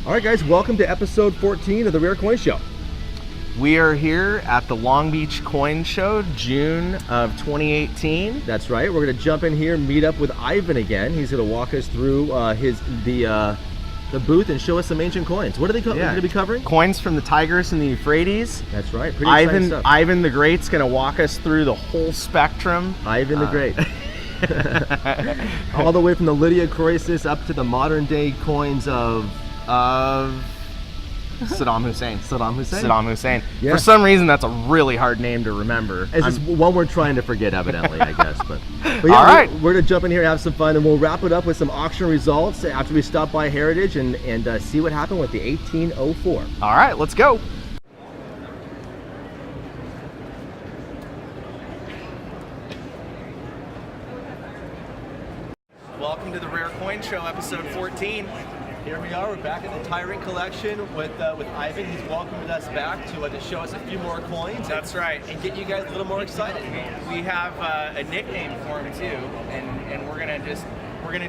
All right, guys, welcome to episode 14 of the Rare Coin Show. We are here at the Long Beach Coin Show, June of 2018. That's right. We're going to jump in here, meet up with Ivan again. He's going to walk us through the booth and show us some ancient coins. What are they going to be covering? Coins from the Tigris and the Euphrates. That's right. Pretty exciting stuff. Ivan the Great's going to walk us through the whole spectrum. Ivan the Great. All the way from the Lydia Croesus up to the modern day coins of Saddam Hussein. Saddam Hussein. Yeah. For some reason, that's a really hard name to remember. It's just one we're trying to forget, evidently, I guess. But yeah, all right. We're going to jump in here and have some fun, and we'll wrap it up with some auction results after we stop by Heritage and see what happened with the 1804. All right, let's go. Welcome to the Rare Coin Show, episode 14. Here we are. We're back at the Tyrant Collection with Ivan. He's welcomed us back to show us a few more coins. That's right. And get you guys a little more excited. We have a nickname for him too, and we're gonna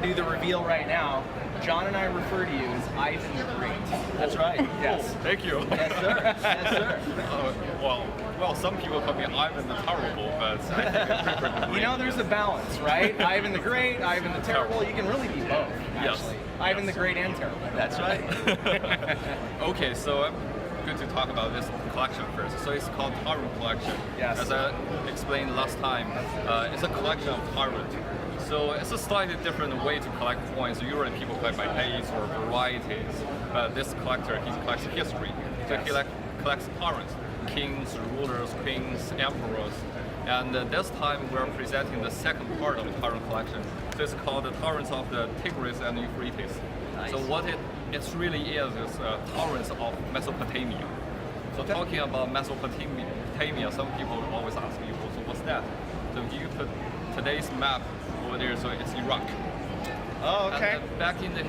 do the reveal right now. John and I refer to you as Ivan the Great. That's right. Yes. Oh, thank you. Yes, sir. Yes, sir. Well, some people call me Ivan the Terrible, but I think You know, there's a balance, right? Ivan the Great, Ivan the Terrible. You can really be both, actually. Yes. Ivan the Great and Terrible. That's right. Okay, so I'm going to talk about this collection first. So it's called Tyrant Collection. Yes. As I explained last time, it's a collection of Tyrant. So it's a slightly different way to collect coins. Usually people collect by dates or varieties, but this collector, he collects history. So he collects Tyrants, kings, rulers, queens, emperors. And this time we're presenting the second part of the Tyrant collection. So it's called the Tyrants of the Tigris and Euphrates. Nice. So what it really is Tyrants of Mesopotamia. So talking about Mesopotamia, some people always ask me, well, so what's that? So if you put today's map over there, so it's Iraq. Oh, okay. And back in the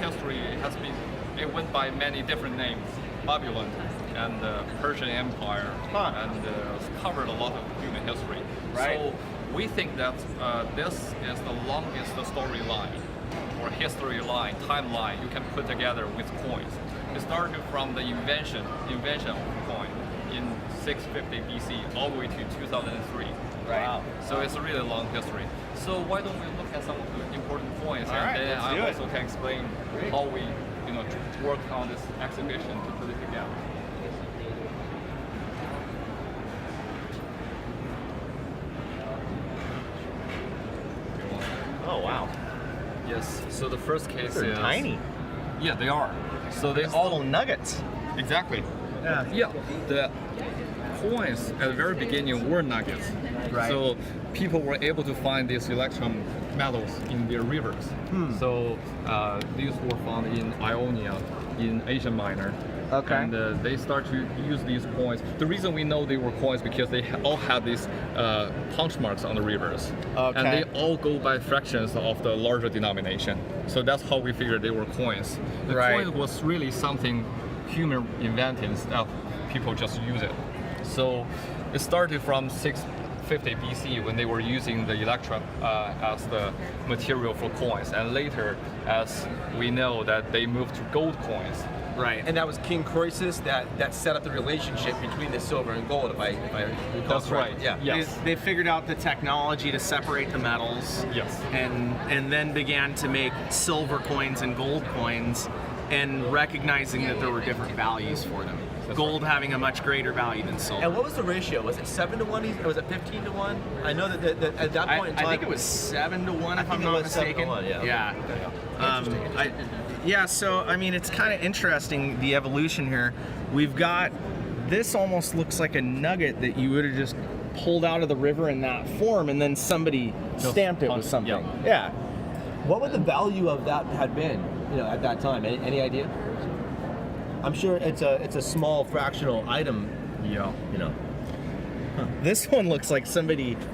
history, it went by many different names. Babylon and the Persian Empire, and covered a lot of human history. Right. So we think that this is the longest storyline or history line, timeline you can put together with coins. It started from the invention of coin in 650 BC all the way to 2003. Right. Wow. So it's a really long history. So why don't we look at some of the important points, All and right, then let's do I it. also can explain how we, worked on this exhibition to put it together. Oh, wow. Yes. So the first case They're is tiny. Yeah, they are. So they These all little nuggets. exactly. Yeah. Yeah. The coins at the very beginning were nuggets. Right. So people were able to find these electrum metals in their rivers. So these were found in Ionia, in Asia Minor. Okay. And they start to use these coins. The reason we know they were coins because they all had these punch marks on the rivers. Okay. And they all go by fractions of the larger denomination. So that's how we figured they were coins. The Right. coin was really something human invented instead of people just use it. So it started from 650 BC when they were using the electrum as the material for coins, and later, as we know, that they moved to gold coins. Right. And that was King Croesus that set up the relationship between the silver and gold, if I recall That's correctly. right. Yeah. Yes. They figured out the technology to separate the metals. Yes. And then began to make silver coins and gold coins, and recognizing that there were different values for them. Gold having a much greater value than silver. And what was the ratio? Was it 7 to 1? Or was it 15 to 1? I know that at that point in time, I think it was 7 to 1, if I'm not was 7 to mistaken. 1, yeah. Yeah. So I mean, it's kind of interesting, the evolution here. We've got this almost looks like a nugget that you would have just pulled out of the river in that form, and then somebody stamped it with something. Yeah. What would the value of that had been? At that time, any idea? I'm sure it's a small fractional item. Yeah. This one looks like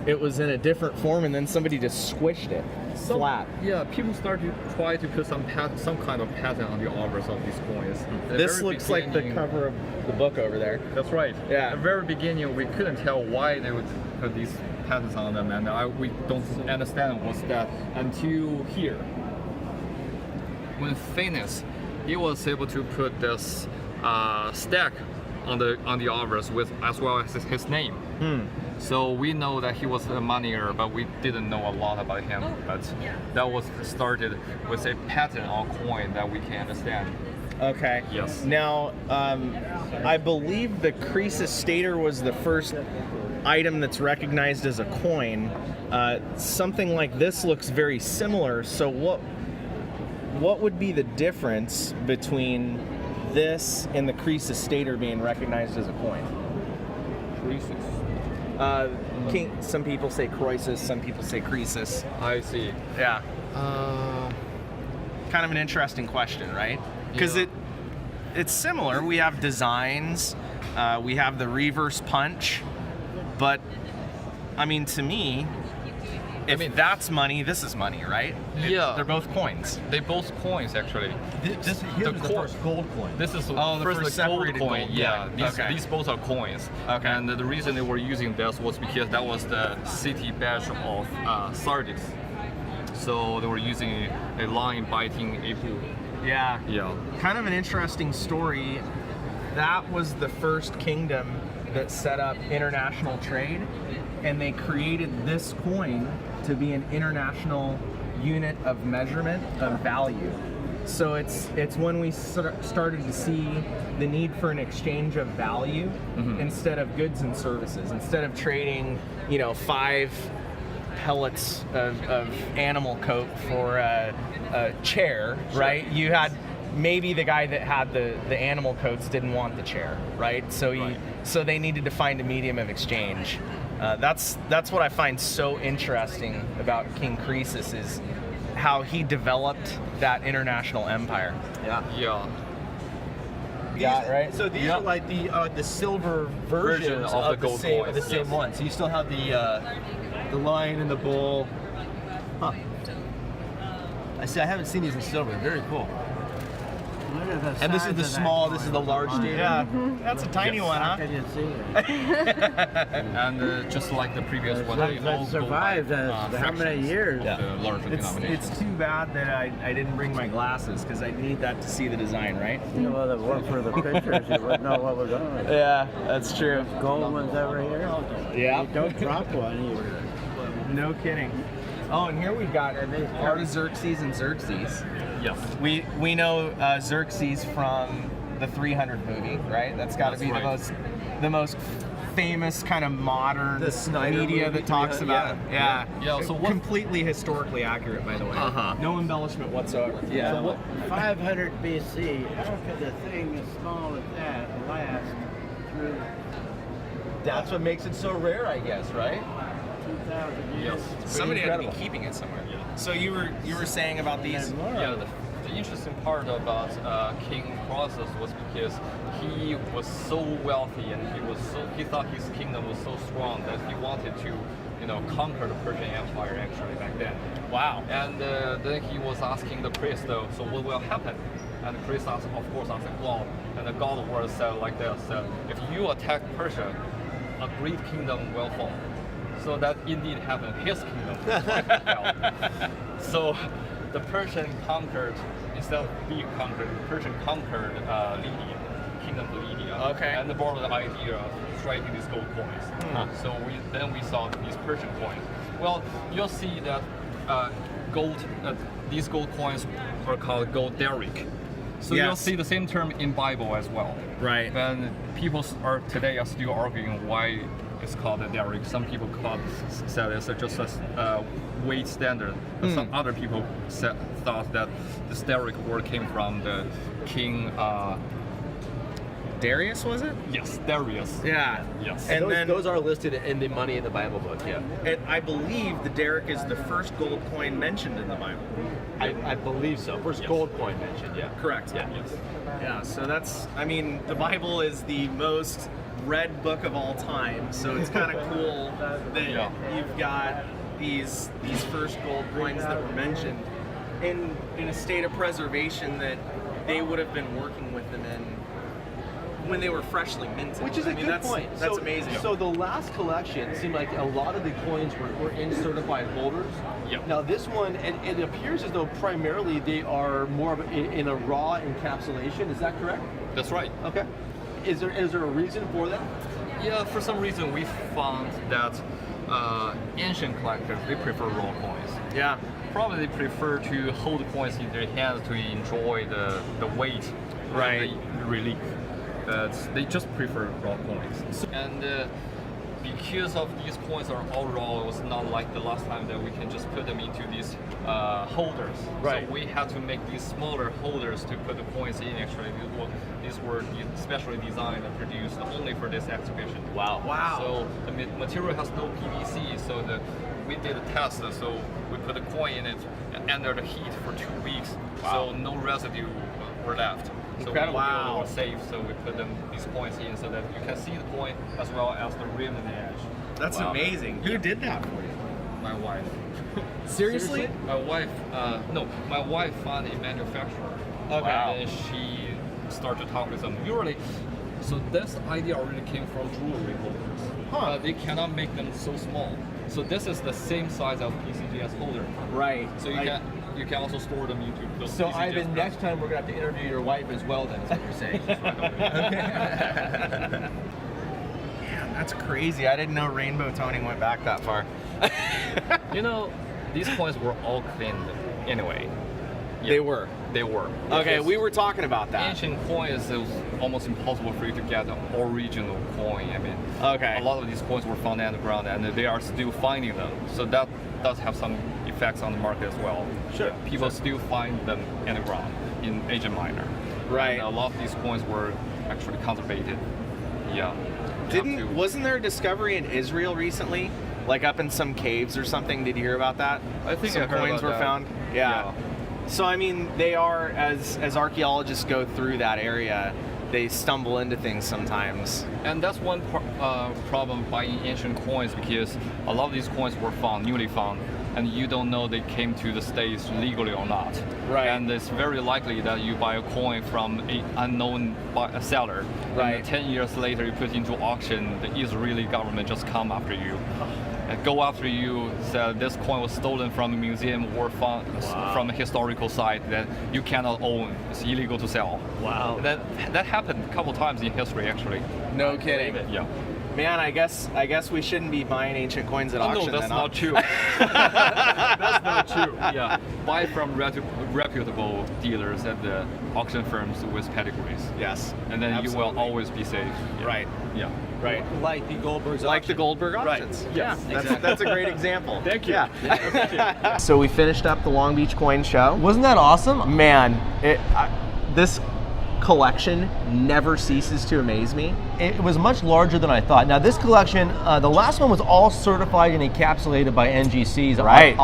it was in a different form, and then somebody just squished it flat. Yeah, people start to try to put some kind of pattern on the obverse of these coins. At the This very looks like the beginning- cover of the book over there. That's right. Yeah. At the very beginning, we couldn't tell why they would put these patterns on them, and we don't understand what's that until here. When thickness he was able to put this stack on the obverse with as well as his name. So we know that he was a moneyer, but we didn't know a lot about him. But that was started with a pattern on coin that we can understand. Okay. Yes. Now, I believe the Croesus Stater was the first item that's recognized as a coin. Something like this looks very similar. So what would be the difference between this and the Croesus Stater being recognized as a coin? Croesus. Some people say Croesus, some people say Croesus. I see. Yeah. Kind of an interesting question, right? Because it's similar. We have designs, we have the reverse punch, but I mean, to me, if that's money, this is money, right? Yeah. They're both coins. They both coins actually. This here's the first gold coin. This is the the first first gold separated coin. gold Yeah, coin. these both are coins. Okay. And the reason they were using this was because that was the city badge of Sardis. So they were using a lion biting a bull. Yeah. Yeah. Kind of an interesting story. That was the first kingdom that set up international trade, and they created this coin to be an international unit of measurement of value. So it's when we started to see the need for an exchange of value instead of goods and services. Instead of trading, 5 pellets of animal coat for a chair, right? You had maybe the guy that had the animal coats didn't want the chair, right? So they needed to find a medium of exchange. That's what I find so interesting about King Croesus is how he developed that international empire. Yeah. Yeah. Yeah, right. So these are like the silver versions of the gold same, coins, the same yes. one. So you still have the lion and the bull. Huh. I haven't seen these in silver. Very cool. Look at the And this is size the of small. that This is the coin. large stater. Yeah, that's a tiny one, How huh? can you see it? And just like the previous one, they all That go survived by, how many fractions years? of the larger denomination. It's too bad that I didn't bring my glasses because I need that to see the design, right? You know, if it weren't for the pictures, you wouldn't know what was on it. Yeah, that's true. Gold ones over here. Yeah. You don't drop one either. No kidding. Oh, and here we've got Artaxerxes and Xerxes. Yes. We know Xerxes from the 300 movie, right? That's got to be That's the most famous kind of modern The Snyder media movie, that talks about it. Yeah. Yeah, so what- completely historically accurate, by the way. Uh-huh. No embellishment whatsoever. Yeah. So what, 500 BC, how could a thing as small as that last through That's what makes it so rare, I guess, right? 2,000 years? Yes. Somebody had to be incredible. keeping it somewhere. Yeah. So you were saying about these. And more. Yeah, the interesting part about King Croesus was because he was so wealthy and he thought his kingdom was so strong that he wanted to, conquer the Persian Empire actually back then. Wow. And then he was asking the priest, so what will happen? And the priest asked, of course, asked God, and the God was said like this: if you attack Persia, a great kingdom will fall. So that indeed happened. His kingdom fell. So the Persian conquered, instead of being conquered, the Persian conquered Lydia, kingdom of Lydia. Okay. And they brought the idea of striking these gold coins. So we saw these Persian coins. Well, you'll see that these gold coins are called gold derrick. So you'll Yes. see the same term in Bible as well. Right. And people today are still arguing why it's called a derrick. Some people said it's just a weight standard. But some other people thought that this derrick word came from the king. Darius, was it? Yes, Darius. Yeah. Yes. And those, then those are listed in the money in the Bible book. Yeah. and I believe the derrick is the first gold coin mentioned in the Bible. I believe so. First Yes. gold coin mentioned. Yeah. Correct. Yeah. Yes. Yeah, so the Bible is the most read book of all time, so it's kind of cool that Yeah. you've got these first gold coins that were mentioned in a state of preservation that they would have been working with them in when they were freshly minted. Which is a good point. That's amazing. So the last collection seemed like a lot of the coins were in certified holders. Yep. Now this one, it appears as though primarily they are more of in a raw encapsulation. Is that correct? That's right. Okay. Is there a reason for that? Yeah, for some reason we found that ancient collectors, they prefer raw coins. Yeah. Probably they prefer to hold the coins in their hands to enjoy the weight, Right. the relief. But they just prefer raw coins. And because of these coins are all raw, it was not like the last time that we can just put them into these holders. Right. So we had to make these smaller holders to put the coins in. Actually, these were specially designed and produced only for this exhibition. Wow. Wow. So the material has no PVC, so we did a test. So we put the coin in it under the heat for 2 weeks. Wow. So no residue were left. So Incredible. we were safe. So we put these coins in so that you can see the coin as well as the rim and the edge. That's amazing. Who did that for you? My wife. Seriously? My wife. No, my wife found a manufacturer. Okay. And she started to talk with them. Usually, so this idea already came from jewelry holders. Huh. They cannot make them so small. So this is the same size of PCGS holder. Right. So you can also store them into those. So PCGS Ivan, press. next time we're gonna have to interview your wife as well. Then is what you're saying. Man, that's crazy. I didn't know rainbow toning went back that far. You know, these coins were all cleaned anyway. Yeah, They were. They were. Okay, Because we were talking about that. ancient coins, it was almost impossible for you to get an original coin. I mean, Okay. a lot of these coins were found underground, and they are still finding them. So that does have some effects on the market as well. Sure, People still find them underground in Asia Minor. Right. And a lot of these coins were actually conservated. Yeah. Wasn't there a discovery in Israel recently? Like up in some caves or something? Did you hear about that? I think some I heard coins about were that. found. Yeah. So I mean, they are as archaeologists go through that area, they stumble into things sometimes. And that's one problem buying ancient coins, because a lot of these coins were found, newly found, and you don't know they came to the States legally or not. Right. And it's very likely that you buy a coin from an unknown seller. Right. And 10 years later, you put it into auction, the Israeli government just come after you. And go after you, said this coin was stolen from a museum or found from a historical site that you cannot own. It's illegal to sell. Wow. That happened a couple times in history, actually. No kidding. Yeah. Man, I guess we shouldn't be buying ancient coins at auction. No, that's then, huh? not true. That's not true. Yeah, buy from reputable dealers at the auction firms with pedigrees. Yes. And then you absolutely. will always be safe. Yeah. Right. Yeah. Right. Like the Goldberg's Like the Goldberg auctions. Right. Yeah, Yes, that's a great example. Thank you. Yeah. So we finished up the Long Beach Coin Show. Wasn't that awesome? Man, this collection never ceases to amaze me. It was much larger than I thought. Now this collection, the last one was all certified and encapsulated by NGC's Right.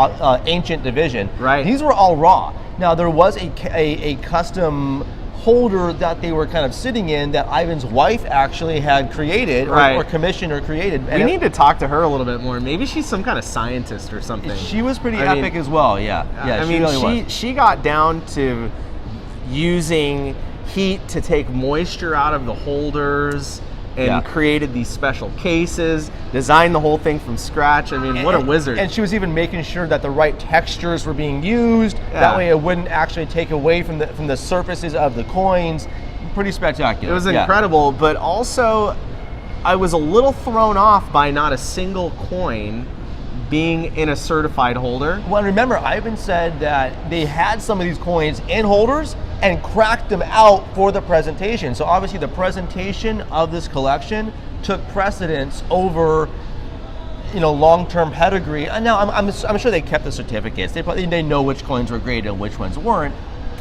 ancient division. Right. These were all raw. Now there was a custom holder that they were kind of sitting in that Ivan's wife actually had created Right. or commissioned or created. We need to talk to her a little bit more. Maybe she's some kind of scientist or something. She was pretty I mean, epic as well. Yeah. Yeah. I mean, really was. she got down to using heat to take moisture out of the holders and Yeah. created these special cases, designed the whole thing from scratch. I mean, what a wizard. And she was even making sure that the right textures were being used. Yeah. That way it wouldn't actually take away from the surfaces of the coins. Pretty spectacular. It was Yeah. incredible, but also I was a little thrown off by not a single coin being in a certified holder. Well, remember, Ivan said that they had some of these coins in holders and cracked them out for the presentation. So obviously the presentation of this collection took precedence over, long-term pedigree. And now I'm sure they kept the certificates. They know which coins were graded and which ones weren't.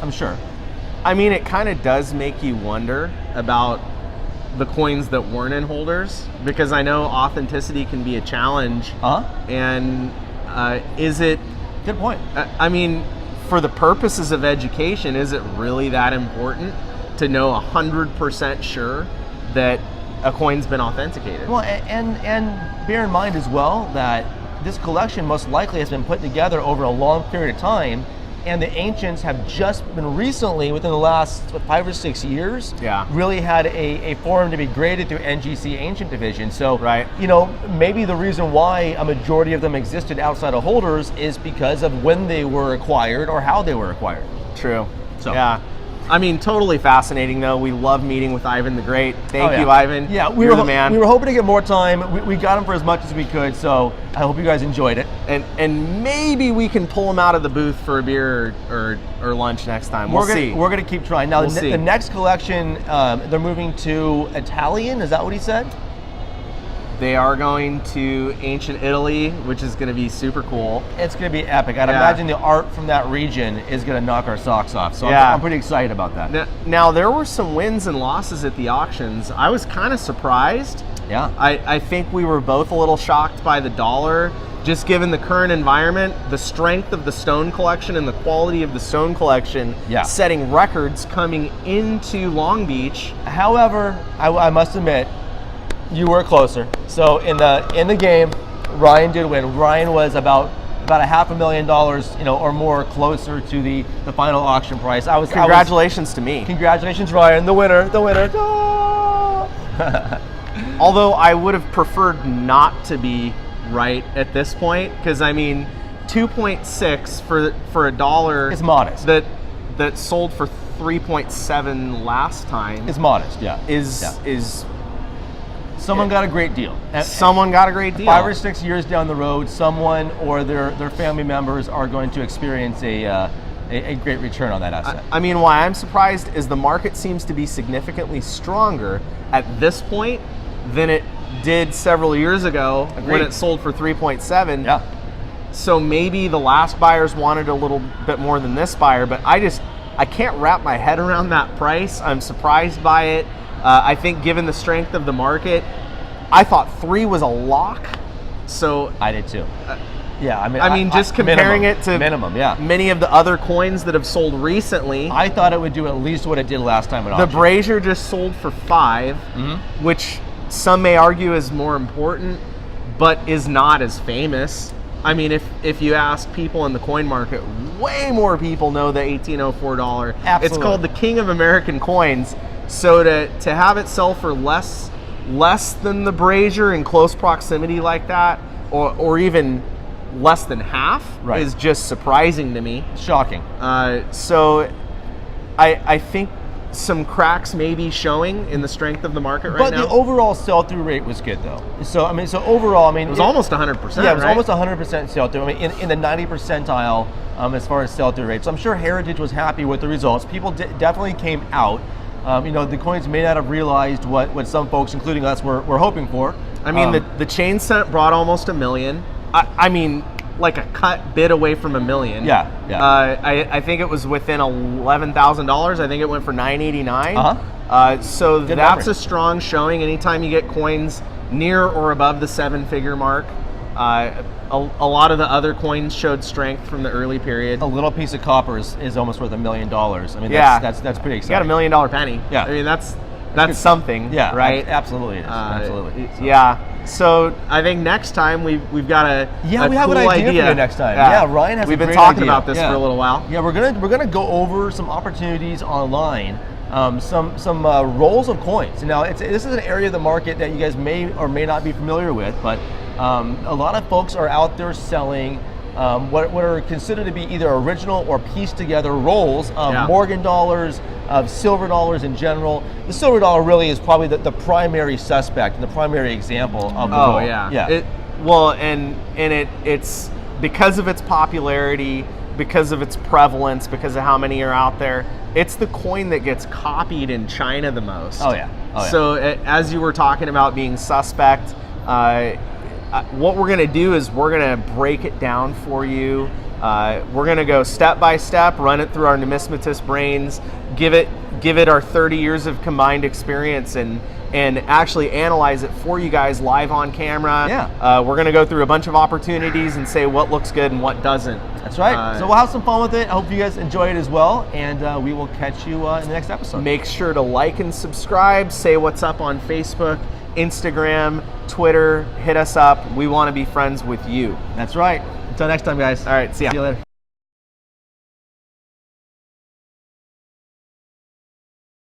I'm sure. I mean, it kind of does make you wonder about the coins that weren't in holders, because I know authenticity can be a challenge. And is it, Good point. I mean, for the purposes of education, is it really that important to know 100% sure that a coin's been authenticated? Well, and bear in mind as well that this collection most likely has been put together over a long period of time, And the ancients have just been recently, within the last 5 or 6 years, really had a forum to be graded through NGC Ancient Division. So, maybe the reason why a majority of them existed outside of holders is because of when they were acquired or how they were acquired. True. So. Yeah. I mean, totally fascinating, though. We love meeting with Ivan the Great. Thank you, Ivan. Yeah, You're the man. We were hoping to get more time. We got him for as much as we could, so I hope you guys enjoyed it. And maybe we can pull him out of the booth for a beer or lunch next time. We'll see. We're going to keep trying. Now, the next collection, they're moving to Italian. Is that what he said? They are going to ancient Italy, which is going to be super cool. It's going to be epic. I'd imagine the art from that region is going to knock our socks off. So I'm pretty excited about that. Now, there were some wins and losses at the auctions. I was kind of surprised. Yeah. I think we were both a little shocked by the dollar, just given the current environment, the strength of the stone collection and the quality of the stone collection, setting records coming into Long Beach. However, I must admit, you were closer. So in the game, Ryan did win. Ryan was about $500,000, or more closer to the final auction price. Congratulations to me. Congratulations, Ryan, the winner. Although I would have preferred not to be right at this point, because I mean, 2.6 for a dollar is modest. That sold for 3.7 last time is modest. Is someone got a great deal. Someone got a great deal. 5 or 6 years down the road, someone or their family members are going to experience a great return on that asset. I mean, why I'm surprised is the market seems to be significantly stronger at this point than it did several years ago when it sold for 3.7. Yeah. So maybe the last buyers wanted a little bit more than this buyer, but I can't wrap my head around that price. I'm surprised by it. I think given the strength of the market, I thought 3 was a lock. So I did too. I mean, just comparing it to many of the other coins that have sold recently, I thought it would do at least what it did last time at the auction. Brazier just sold for 5, which some may argue is more important, but is not as famous. I mean, if you ask people in the coin market, way more people know the $1804. Absolutely. It's called the King of American Coins. So to have it sell for less than the Brazier in close proximity like that, or even less than half, is just surprising to me. Shocking. So I think some cracks may be showing in the strength of the market right now. But the overall sell-through rate was good, though. So overall, it was almost 100%. Yeah, it was almost 100% sell-through. I mean, in the 90 percentile as far as sell-through rate. So I'm sure Heritage was happy with the results. People definitely came out. The coins may not have realized what some folks, including us, were hoping for. I mean, the chain set brought almost $1 million. I mean, like a cut bid away from $1 million. Yeah. I think it was within $11,000. I think it went for $989. So good that's number. a strong showing. Anytime you get coins near or above the 7-figure mark. A lot of the other coins showed strength from the early period. A little piece of copper is almost worth $1 million. I mean, that's pretty exciting. You got $1 million penny. Yeah. I mean, that's something. Yeah. Right. Absolutely. It is. Absolutely. So. Yeah. So I think next time we've got a we have an idea for you next time. Yeah, Ryan has. We've a been great talking idea. about this for a little while. Yeah, we're gonna go over some opportunities online. Some rolls of coins. Now, this is an area of the market that you guys may or may not be familiar with, but a lot of folks are out there selling what are considered to be either original or pieced together rolls of Morgan dollars, of silver dollars in general. The silver dollar really is probably the primary suspect and the primary example of the roll. Oh yeah. It's because of its popularity, because of its prevalence, because of how many are out there. It's the coin that gets copied in China the most. Oh yeah. So as you were talking about being suspect, what we're going to do is we're going to break it down for you. We're going to go step by step, run it through our numismatist brains, give it our 30 years of combined experience, and actually analyze it for you guys live on camera. Yeah. We're going to go through a bunch of opportunities and say what looks good and what doesn't. That's right. So we'll have some fun with it. I hope you guys enjoy it as well, and we will catch you in the next episode. Make sure to like and subscribe. Say what's up on Facebook, Instagram, Twitter. Hit us up. We want to be friends with you. That's right. Until next time, guys. All right. See ya. See you later.